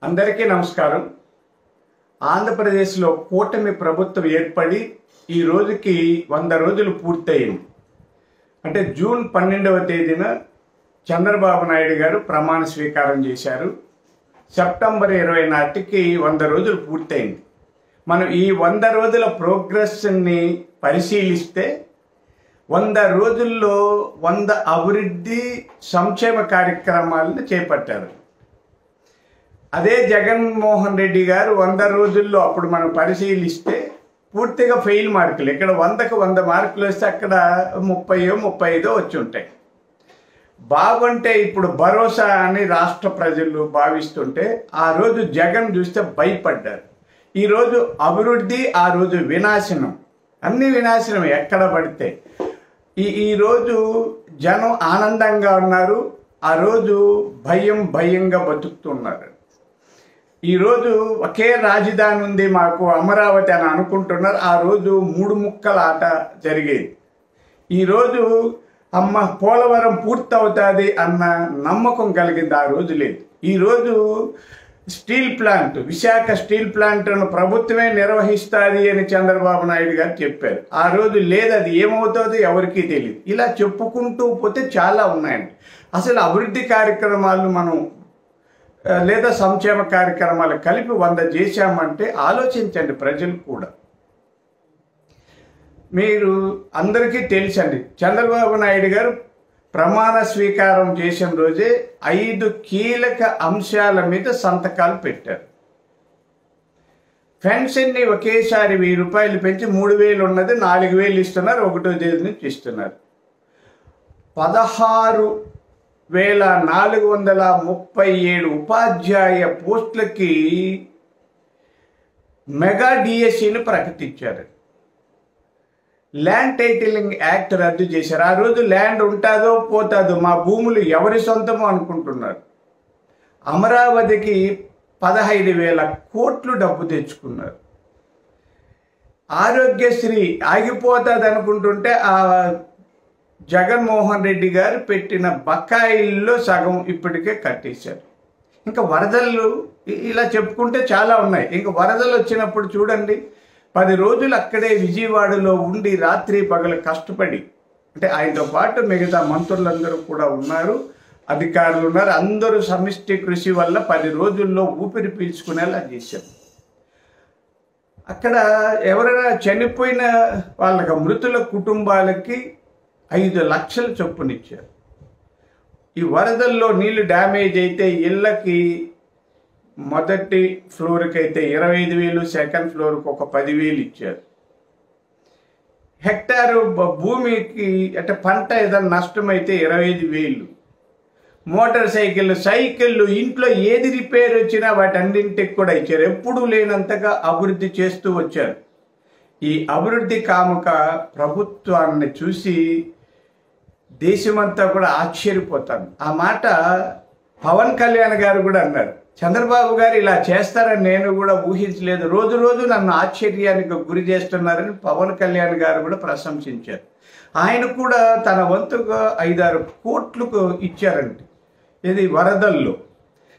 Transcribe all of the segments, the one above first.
అందరికీ నమస్కారం. ఆంధ్రప్రదేశ్లో కూటమి ప్రభుత్వం ఏర్పడి ఈ రోజుకి 100 రోజులు పూర్తయింది. అంటే జూన్ 12వ తేదీన చంద్రబాబు నాయుడు గారు ప్రమాణ స్వీకారం చేశారు. సెప్టెంబర్ 20 నాటికి 100 రోజులు పూర్తయింది. మనం ఈ 100 రోజుల ప్రోగ్రెస్ని పరిశీలిస్తే 100 రోజుల్లో 100 అభివృద్ధి సంక్షేమ కార్యక్రమాలను చేపట్టారు. అదే జగన్మోహన్ రెడ్డి గారు 100 రోజుల్లో అప్పుడు మనం పరిశీలిస్తే పూర్తిగా ఫెయిల్ మార్కులు. ఇక్కడ 100కు 100 మార్కులు వస్తే అక్కడ 30-35 వచ్చి ఉంటాయి. బాగుంటే ఇప్పుడు భరోసా అని రాష్ట్ర ప్రజలు భావిస్తుంటే ఆ రోజు జగన్ చూస్తే భయపడ్డారు. ఈరోజు అభివృద్ధి, ఆ రోజు వినాశనం, అన్ని వినాశనం ఎక్కడ పడితే. ఈరోజు జనం ఆనందంగా ఉన్నారు, ఆ రోజు భయంగా బతుకుతున్నారు. ఈరోజు ఒకే రాజధాని ఉంది మాకు అమరావతి అని అనుకుంటున్నారు. ఆ రోజు 3 ముక్కల ఆట జరిగేది. ఈరోజు అమ్మ పోలవరం పూర్తవుతుంది అన్న నమ్మకం కలిగింది, ఆ రోజు లేదు. ఈరోజు స్టీల్ ప్లాంట్, విశాఖ స్టీల్ ప్లాంట్ను ప్రభుత్వమే నిర్వహిస్తుంది అని చంద్రబాబు నాయుడు గారు చెప్పారు. ఆ రోజు లేదు, అది ఏమవుతుందో ఎవరికీ తెలియదు. ఇలా చెప్పుకుంటూ పోతే చాలా ఉన్నాయండి. అసలు అభివృద్ధి కార్యక్రమాలను మనం లేదా సంక్షేమ కార్యక్రమాలు కలిపి 100 చేశామంటే ఆలోచించండి ప్రజలు కూడా. మీరు అందరికీ తెలుసండి, చంద్రబాబు నాయుడు గారు ప్రమాణ స్వీకారం చేసిన రోజే 5 కీలక అంశాల మీద సంతకాలు పెట్టారు. పెన్షన్ని ఒకేసారి 1000 రూపాయలు పెంచి 3000 ఉన్నది 4000 ఇస్తున్నారు, 1వ తేదీ నుంచి ఇస్తున్నారు. 16,437 ఉపాధ్యాయ పోస్టులకి మెగా డిఎస్సిని ప్రకటించారు. ల్యాండ్ టైటిలింగ్ యాక్ట్ రద్దు చేశారు. ఆ రోజు ల్యాండ్ ఉంటుందో పోతుందో, మా భూములు ఎవరి సొంతమో అనుకుంటున్నారు. అమరావతికి 15,000 కోట్లు డబ్బు తెచ్చుకున్నారు. ఆరోగ్యశ్రీ ఆగిపోతుంది అనుకుంటుంటే ఆ జగన్మోహన్ రెడ్డి గారు పెట్టిన బకాయిల్లో సగం ఇప్పటికే కట్టేశారు. ఇంకా వరదలు, ఇలా చెప్పుకుంటే చాలా ఉన్నాయి. ఇంకా వరదలు వచ్చినప్పుడు చూడండి, 10 రోజులు అక్కడే విజయవాడలో ఉండి రాత్రి పగలు కష్టపడి, అంటే ఆయనతో పాటు మిగతా మంత్రులందరూ కూడా ఉన్నారు, అధికారులు ఉన్నారు, అందరూ సమిష్టి కృషి వల్ల 10 రోజుల్లో ఊపిరి పీల్చుకునేలా చేశారు. అక్కడ ఎవరైనా చనిపోయిన వాళ్ళకి, మృతుల కుటుంబాలకి 5 లక్షల చొప్పునిచ్చారు. ఈ వరదల్లో నీళ్లు డ్యామేజ్ అయితే ఇళ్ళకి మొదటి ఫ్లోర్కి అయితే 25,000, సెకండ్ ఫ్లోర్కి ఒక 10,000 ఇచ్చారు. హెక్టారు భూమికి అంటే పంట ఏదైనా నష్టమైతే 25,000. మోటార్ సైకిళ్ళు, ఇంట్లో ఏది రిపేర్ వచ్చినా వాటన్నింటికి కూడా ఇచ్చారు. ఎప్పుడూ లేనంతగా అభివృద్ధి చేస్తూ వచ్చారు. ఈ అభివృద్ధి కాముక ప్రభుత్వాన్ని చూసి దేశమంతా కూడా ఆశ్చర్యపోతాను. ఆ మాట పవన్ కళ్యాణ్ గారు కూడా అన్నారు. చంద్రబాబు గారు ఇలా చేస్తారని నేను కూడా ఊహించలేదు, రోజు నన్ను ఆశ్చర్యానికి గురి చేస్తున్నారని పవన్ కళ్యాణ్ గారు కూడా ప్రశంసించారు. ఆయన కూడా తన వంతుగా 5-6 కోట్లకు ఇచ్చారండి. ఇది వరదల్లో.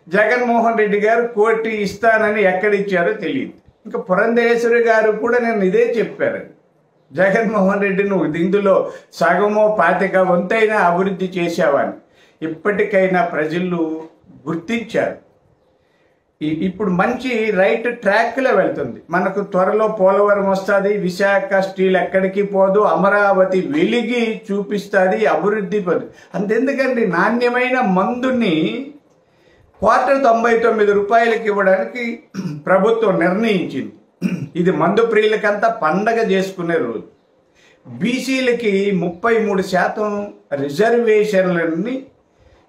జగన్మోహన్ రెడ్డి గారు 1 కోటి ఇస్తానని ఎక్కడిచ్చారో తెలియదు. ఇంకా పురంధేశ్వరి గారు కూడా నేను ఇదే చెప్పారండి, జగన్మోహన్ రెడ్డి నువ్వు ఇందులో సగమో 25 వంతైనా అభివృద్ధి చేశావని. ఇప్పటికైనా ప్రజలు గుర్తించారు. ఇప్పుడు మంచి రైట్ ట్రాక్లో వెళ్తుంది. మనకు త్వరలో పోలవరం వస్తుంది, విశాఖ స్టీల్ ఎక్కడికి పోదు, అమరావతి వెలిగి చూపిస్తుంది, అభివృద్ధి పోదు. అంతెందుకండి, నాణ్యమైన మందుని క్వార్టర్ 99 రూపాయలకి ఇవ్వడానికి ప్రభుత్వం నిర్ణయించింది. ఇది మందు ప్రియులకంతా పండగ చేసుకునే రోజు. బీసీలకి 33% రిజర్వేషన్లని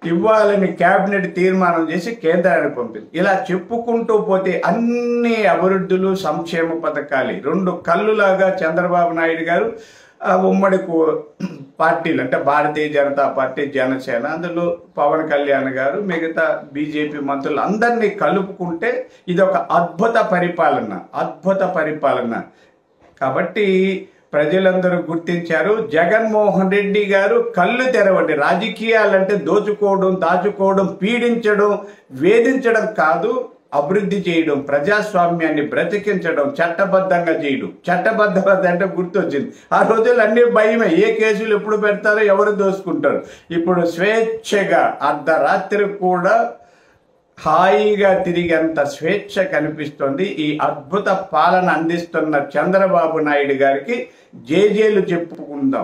ఇవ్వాలని కేబినెట్ తీర్మానం చేసి కేంద్రానికి పంపింది. ఇలా చెప్పుకుంటూ పోతే అన్ని అభివృద్ధులు, సంక్షేమ పథకాలు 2 కళ్ళులాగా చంద్రబాబు నాయుడు గారు ఉమ్మడి పార్టీలు అంటే భారతీయ జనతా పార్టీ, జనసేన, అందులో పవన్ కళ్యాణ్ గారు, మిగతా బీజేపీ మంత్రులు అందరినీ కలుపుకుంటే ఇది ఒక అద్భుత పరిపాలన. కాబట్టి ప్రజలందరూ గుర్తించారు. జగన్మోహన్ రెడ్డి గారు కళ్ళు తెరవండి. రాజకీయాలంటే దోచుకోవడం, దాచుకోవడం, పీడించడం, వేధించడం కాదు. అభివృద్ధి చేయడం, ప్రజాస్వామ్యాన్ని బ్రతికించడం, చట్టబద్ధంగా చేయడం. చట్టబద్ధత అంటే గుర్తొచ్చింది. ఆ రోజులు అన్ని భయమే, ఏ కేసులు ఎప్పుడు పెడతారో, ఎవరు దోసుకుంటారు. ఇప్పుడు స్వేచ్ఛగా అర్ధరాత్రి కూడా హాయిగా తిరిగేంత స్వేచ్ఛ కనిపిస్తుంది. ఈ అద్భుత పాలన అందిస్తున్న చంద్రబాబు నాయుడు గారికి జేజేలు చెప్పుకుందాం.